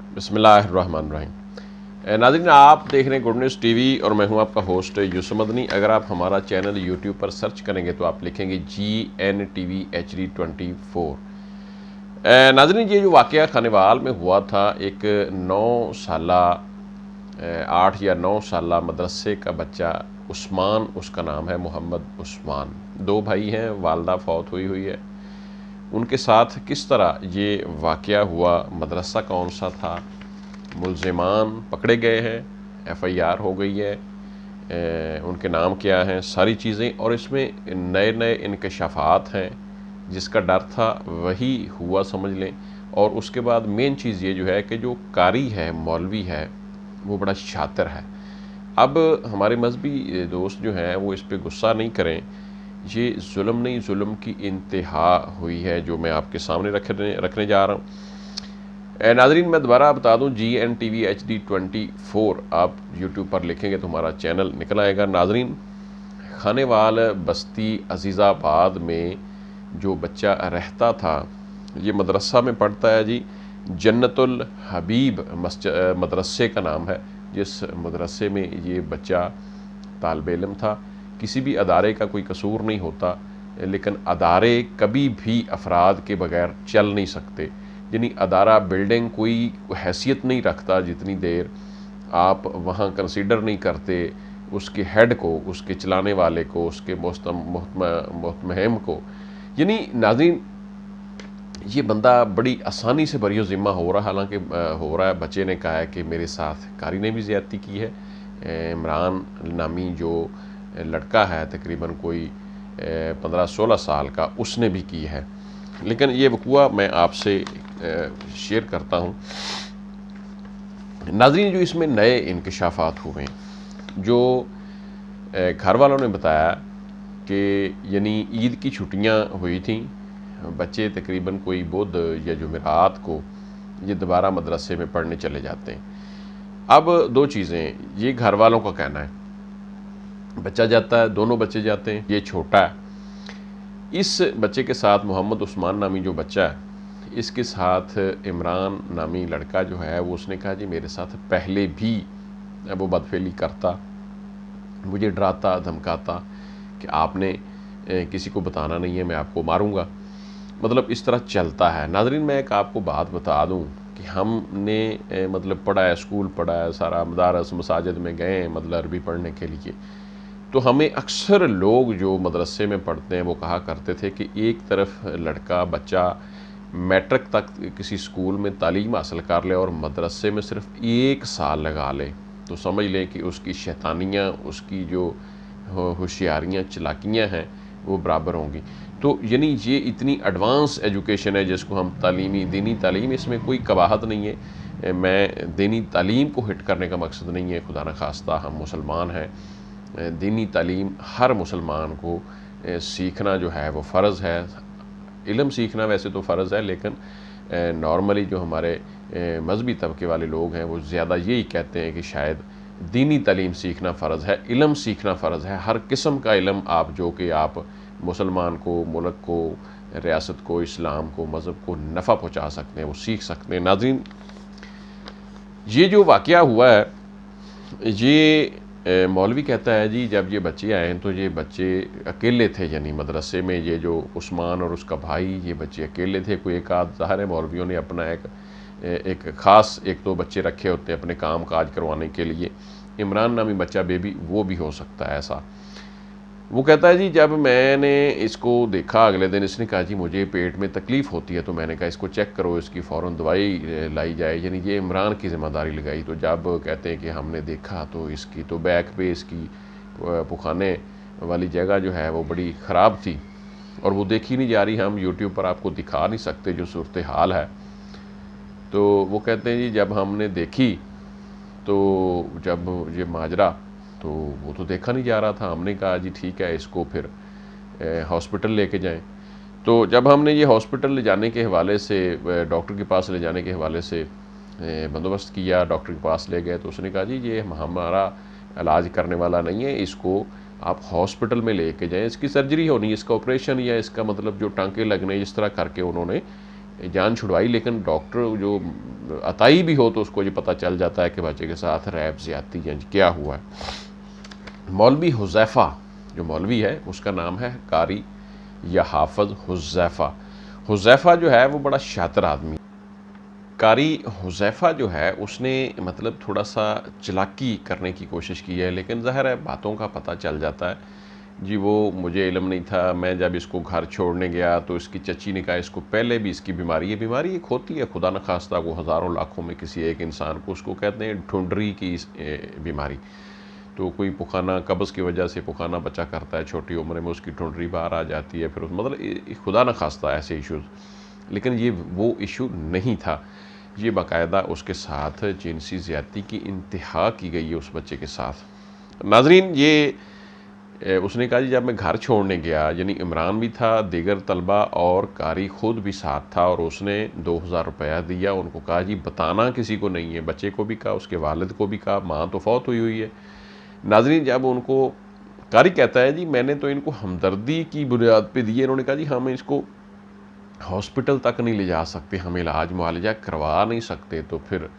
बिस्मिल्लाहिर्रहमानिर्रहीम। नाज़रीन, आप देख रहे हैं गुड न्यूज़ टीवी और मैं हूं आपका होस्ट यूसुफ मदनी। अगर आप हमारा चैनल यूट्यूब पर सर्च करेंगे तो आप लिखेंगे GNTV HD24। नाज़रीन, ये जो वाक़या खानेवाल में हुआ था, एक 9 साला 8 या 9 साला मदरसे का बच्चा उस्मान, उसका नाम है मोहम्मद उस्मान। 2 भाई हैं, वालदा फौत हुई हुई है। उनके साथ किस तरह ये वाक़या हुआ, मदरसा कौन सा था, मुल्ज़िमान पकड़े गए हैं, FIR हो गई है, उनके नाम क्या हैं, सारी चीज़ें, और इसमें नए नए इंकशाफात हैं। जिसका डर था वही हुआ समझ लें। और उसके बाद मेन चीज़ ये जो है कि जो कारी है, मौलवी है, वो बड़ा शातिर है। अब हमारे मजहबी दोस्त जो हैं वो इस पर गुस्सा नहीं करें, ये जुल्म नहीं, जुल्म की इंतहा हुई है जो मैं आपके सामने रखने जा रहा हूँ। नाजरीन, मैं दोबारा बता दूँ, GNTV HD24 आप यूट्यूब पर लिखेंगे तो हमारा चैनल निकल आएगा। नाजरीन, खानेवाल बस्ती अजीज़ाबाद में जो बच्चा रहता था, ये मदरसा में पढ़ता है जी, जन्नतुल हबीब मदरसे का नाम है, जिस मदरसे में ये बच्चा तालिब इल्म था। किसी भी अदारे का कोई कसूर नहीं होता, लेकिन अदारे कभी भी अफराद के बगैर चल नहीं सकते। यानी अदारा, बिल्डिंग कोई हैसियत नहीं रखता जितनी देर आप वहाँ कंसीडर नहीं करते उसके हेड को, उसके चलाने वाले को, उसके मुतमहम को। यानी नाज़रीन, ये बंदा बड़ी आसानी से बरी ज़िम्मा हो रहा, हालांकि हो रहा है। बच्चे ने कहा है कि मेरे साथ कारी ने भी ज़्यादती की है। इमरान नामी जो लड़का है, तकरीबन कोई 15-16 साल का, उसने भी की है। लेकिन ये वक़ूआ मैं आपसे शेयर करता हूँ। नाज़रीन, जो इसमें नए इंकशाफात हुए, जो घर वालों ने बताया कि यानी ईद की छुट्टियाँ हुई थी, बच्चे तकरीबन कोई बुध या जुमेरात को ये दोबारा मदरसे में पढ़ने चले जाते हैं। अब 2 चीज़ें, ये घर वालों का कहना है। बच्चा जाता है, दोनों बच्चे जाते हैं, ये छोटा है। इस बच्चे के साथ मोहम्मद उस्मान नामी जो बच्चा है, इसके साथ इमरान नामी लड़का जो है वो, उसने कहा जी मेरे साथ पहले भी वो बदफेली करता, मुझे डराता धमकाता कि आपने किसी को बताना नहीं है, मैं आपको मारूंगा। मतलब इस तरह चलता है। नाजरीन, मैं एक आपको बात बता दूं कि हमने मतलब पढ़ा है, स्कूल पढ़ा है, सारा मदारस मसाजिद में गए हैं मतलब अरबी पढ़ने के लिए। तो हमें अक्सर लोग जो मदरसे में पढ़ते हैं वो कहा करते थे कि एक तरफ लड़का बच्चा मैट्रिक तक किसी स्कूल में तालीम हासिल कर ले और मदरसे में सिर्फ 1 साल लगा ले, तो समझ लें कि उसकी शैतानियाँ, उसकी जो होशियारियाँ, चलाकियाँ हैं, वो बराबर होंगी। तो यानी ये इतनी एडवांस एजुकेशन है जिसको हम तालीमी, दीनी तालीम, इसमें कोई कबाहत नहीं है। मैं दीनी तालीम को हिट करने का मकसद नहीं है, खुदा न खास्ता हम मुसलमान हैं। दीनी तालीम हर मुसलमान को सीखना जो है वो फ़र्ज़ है। इल्म सीखना वैसे तो फ़र्ज़ है, लेकिन नॉर्मली जो हमारे मजहबी तबके वाले लोग हैं वो ज़्यादा यही कहते हैं कि शायद दीनी तालीम सीखना फ़र्ज़ है, इल्म सीखना फ़र्ज़ है। हर किस्म का इल्म आप, जो कि आप मुसलमान को, मुल्क को, रियासत को, इस्लाम को, मज़हब को नफ़ा पहुँचा सकते हैं, वो सीख सकते हैं। नाज़रीन, ये जो वाक़या हुआ है, ये मौलवी कहता है जी जब ये बच्चे आए तो ये बच्चे अकेले थे, यानी मदरसे में ये जो उस्मान और उसका भाई, ये बच्चे अकेले थे। कोई एक आध, ज़ाहिर है मौलवियों ने अपना एक ख़ास 1-2 बच्चे रखे होते हैं अपने काम काज करवाने के लिए। इमरान नामी बच्चा बेबी, वो भी हो सकता है ऐसा। वो कहता है जी जब मैंने इसको देखा अगले दिन, इसने कहा जी मुझे पेट में तकलीफ़ होती है, तो मैंने कहा इसको चेक करो, इसकी फ़ौरन दवाई लाई जाए। यानी ये इमरान की ज़िम्मेदारी लगाई। तो जब कहते हैं कि हमने देखा तो इसकी तो बैक पे, इसकी पुखाने वाली जगह जो है वो बड़ी ख़राब थी और वो देखी नहीं जा रही। हम यूट्यूब पर आपको दिखा नहीं सकते जो सूरत हाल है। तो वो कहते हैं जी जब हमने देखी, तो जब ये माजरा, तो वो तो देखा नहीं जा रहा था। हमने कहा जी ठीक है, इसको फिर हॉस्पिटल लेके जाएं। तो जब हमने ये हॉस्पिटल ले जाने के हवाले से, डॉक्टर के पास ले जाने के हवाले से बंदोबस्त किया, डॉक्टर के पास ले गए, तो उसने कहा जी ये हमारा इलाज करने वाला नहीं है, इसको आप हॉस्पिटल में लेके जाएं, इसकी सर्जरी होनी है, इसका ऑपरेशन, या इसका मतलब जो टांके लगने, इस तरह करके उन्होंने जान छुड़वाई, लेकिन डॉक्टर जो अताई भी हो तो उसको ये पता चल जाता है कि बच्चे के साथ रैब ज़्यादती या क्या हुआ है। मौलवी हुज़ैफ़ा जो मौलवी है उसका नाम है कारी या हाफ़ज़ हुज़ैफ़ा। हुज़ैफ़ा जो है वो बड़ा शातिर आदमी। कारी हुज़ैफ़ा जो है उसने मतलब थोड़ा सा चालाकी करने की कोशिश की है, लेकिन ज़ाहिर है बातों का पता चल जाता है। जी वो मुझे इल्म नहीं था, मैं जब इसको घर छोड़ने गया तो इसकी चची ने कहा इसको पहले भी इसकी बीमारी है। बीमारी एक होती है, खुदा न खास्ता वो हज़ारों लाखों में किसी एक इंसान को, उसको कहते हैं ढूंढरी की बीमारी। तो कोई पुखाना कब्ज़ की वजह से पुखाना बच्चा करता है छोटी उम्र में, उसकी ढूंढरी बाहर आ जाती है, फिर मतलब खुदा न खास्ता ऐसे इशूज़। लेकिन ये वो इशू नहीं था, ये बाकायदा उसके साथ जिनसी ज़्यादती की इंतहा की गई है उस बच्चे के साथ। नाज़रीन ये उसने कहा जी जब मैं घर छोड़ने गया, यानी इमरान भी था, दीगर तलबा और कारी ख़ुद भी साथ था, और उसने 2000 रुपया दिया। उनको कहा जी बताना किसी को नहीं है, बच्चे को भी कहा, उसके वालिद को भी कहा, माँ तो फौत हुई हुई है। नाज़रीन जब उनको कारी कहता है जी मैंने तो इनको हमदर्दी की बुनियाद पे दिए, इन्होंने कहा जी हम इसको हॉस्पिटल तक नहीं ले जा सकते, हम इलाज मुआलजा करवा नहीं सकते, तो फिर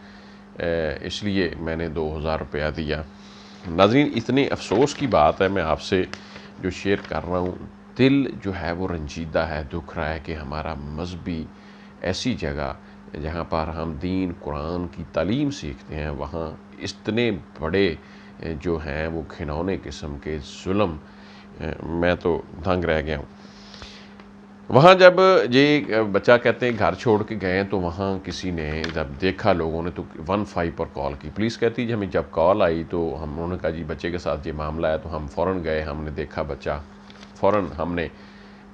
इसलिए मैंने 2000 रुपया दिया। नाज़रीन इतने अफसोस की बात है, मैं आपसे जो शेयर कर रहा हूँ, दिल जो है वो रंजीदा है, दुख रहा है कि हमारा मजहबी ऐसी जगह जहाँ पर हम दीन कुरान की तालीम सीखते हैं, वहाँ इतने बड़े जो हैं वो घिनौने किस्म के जुल्म, मैं तो दंग रह गया हूँ। वहाँ जब ये बच्चा कहते हैं घर छोड़ के गए तो वहाँ किसी ने जब देखा, लोगों ने तो 15 पर कॉल की। पुलिस कहती है हमें जब कॉल आई तो हम उन्होंने कहा जी बच्चे के साथ ये मामला है, तो हम फ़ौरन गए, हमने देखा बच्चा, फ़ौरन हमने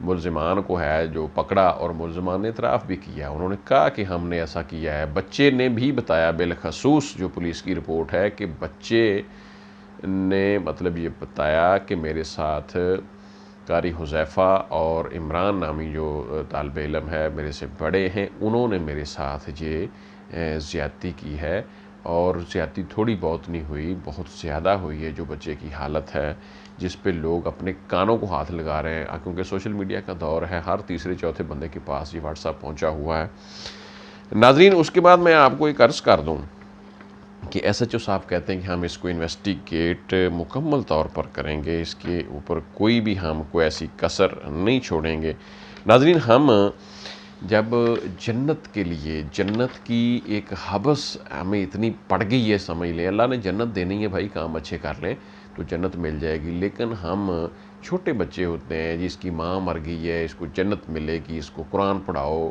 मुलज़िमान को है जो पकड़ा, और मुलज़िमान ने इतराफ़ भी किया, उन्होंने कहा कि हमने ऐसा किया है। बच्चे ने भी बताया, बिलखसूस जो पुलिस की रिपोर्ट है कि बच्चे ने मतलब ये बताया कि मेरे साथ कारी हुज़ैफ़ा और इमरान नामी जो तालिब इल्म है मेरे से बड़े हैं, उन्होंने मेरे साथ ये ज़्यादती की है, और ज़्यादती थोड़ी बहुत नहीं हुई, बहुत ज़्यादा हुई है। जो बच्चे की हालत है जिस पे लोग अपने कानों को हाथ लगा रहे हैं, क्योंकि सोशल मीडिया का दौर है, हर तीसरे चौथे बंदे के पास ये व्हाट्सएप पहुंचा हुआ है। नाज़रीन उसके बाद मैं आपको एक अर्ज़ कर दूं कि SHO साहब कहते हैं कि हम इसको इन्वेस्टिगेट मुकम्मल तौर पर करेंगे, इसके ऊपर कोई भी हम कोई ऐसी कसर नहीं छोड़ेंगे। नाज़रीन हम जब जन्नत के लिए, जन्नत की एक हवस हमें इतनी पड़ गई है, समझ लें अल्लाह ने जन्नत देनी है भाई, काम अच्छे कर लें तो जन्नत मिल जाएगी। लेकिन हम छोटे बच्चे होते हैं जिसकी माँ मर गई है, इसको जन्नत मिलेगी, इसको कुरान पढ़ाओ,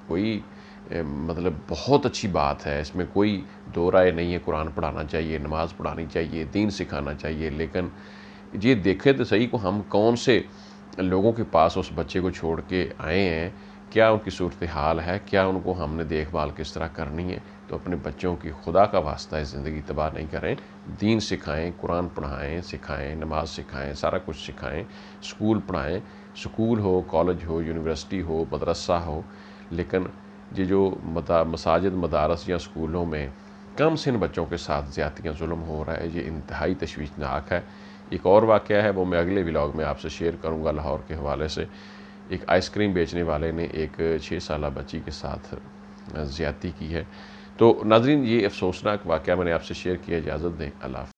कोई मतलब बहुत अच्छी बात है, इसमें कोई दो राय नहीं है, कुरान पढ़ाना चाहिए, नमाज़ पढ़ानी चाहिए, दीन सिखाना चाहिए। लेकिन ये देखे तो सही को हम कौन से लोगों के पास उस बच्चे को छोड़ के आए हैं, क्या उनकी सूरत हाल है, क्या उनको हमने देखभाल किस तरह करनी है। तो अपने बच्चों की खुदा का वास्ता है ज़िंदगी तबाह नहीं करें, दीन सिखाएं, कुरान पढ़ाएं, सिखाएं, नमाज सिखाएं, सारा कुछ सिखाएं, स्कूल पढ़ाएं, स्कूल हो, कॉलेज हो, यूनिवर्सिटी हो, मदरसा हो। लेकिन ये जो मसाजिद, मदारस या स्कूलों में कम सिन बच्चों के साथ ज़्यादतियाँ, जुल्म हो रहा है, ये इंतहाई तशवीशनाक है। एक और वाक़या है वो मैं अगले व्लॉग में आपसे शेयर करूँगा। लाहौर के हवाले से एक आइसक्रीम बेचने वाले ने एक 6 साला बच्ची के साथ ज़्यादती की है। तो नाज़रीन ये अफसोसनाक वाक़या मैंने आपसे शेयर किया। इजाज़त दें, अल्लाह हाफ़िज़।